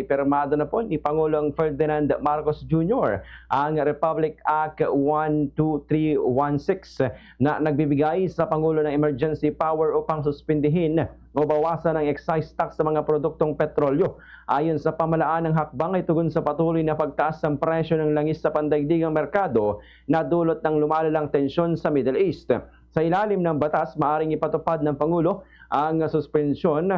Pirmado na po ni Pangulong Ferdinand Marcos Jr. ang Republic Act 12316 na nagbibigay sa Pangulo ng emergency power upang suspindihin o bawasan ang excise tax sa mga produktong petrolyo. Ayon sa pamalaan ng hakbang ay tugon sa patuloy na pagtaas ng presyo ng langis sa pandaigdigang merkado na dulot ng lumalalang tensyon sa Middle East. Sa ilalim ng batas, maaaring ipatupad ng Pangulo ang suspensyon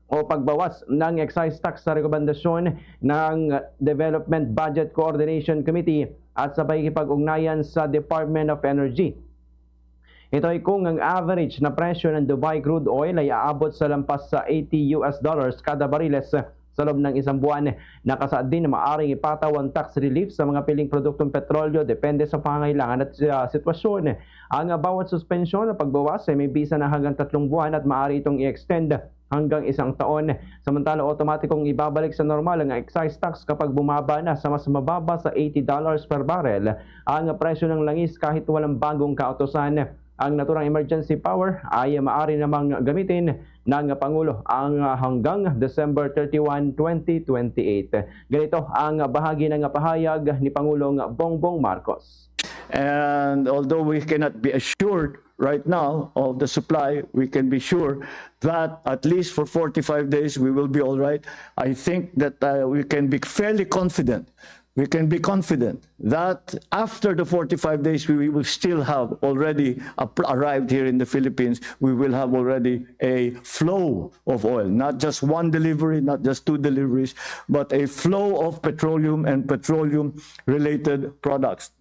o pagbawas ng excise tax sa rekomendasyon ng Development Budget Coordination Committee at sa pakikipag-ugnayan sa Department of Energy. Ito ay kung ang average na presyo ng Dubai crude oil ay aabot sa lampas sa $80 kada bariles sa loob ng isang buwan. Nakasaad din na maaaring ipataw ang tax relief sa mga piling produktong petrolyo depende sa pangangailangan at sitwasyon. Ang bawat suspensyon o pagbawas ay may bisa na hanggang 3 buwan at maaari itong i-extend hanggang 1 taon. Samantala, otomatikong ibabalik sa normal ang excise tax kapag bumaba na sa mas mababa sa $80 per barrel ang presyo ng langis kahit walang bagong kautusan. Ang naturang emergency power ay maaari namang gamitin ng Pangulo ang hanggang December 31, 2028. Ganito ang bahagi ng pahayag ni Pangulong Bongbong Marcos. And although we cannot be assured right now of the supply, we can be sure that at least for 45 days we will be all right. I think that we can be fairly confident. We can be confident that after the 45 days we will still have already arrived here in the Philippines. We will have already a flow of oil, not just one delivery, not just 2 deliveries, but a flow of petroleum and petroleum-related products.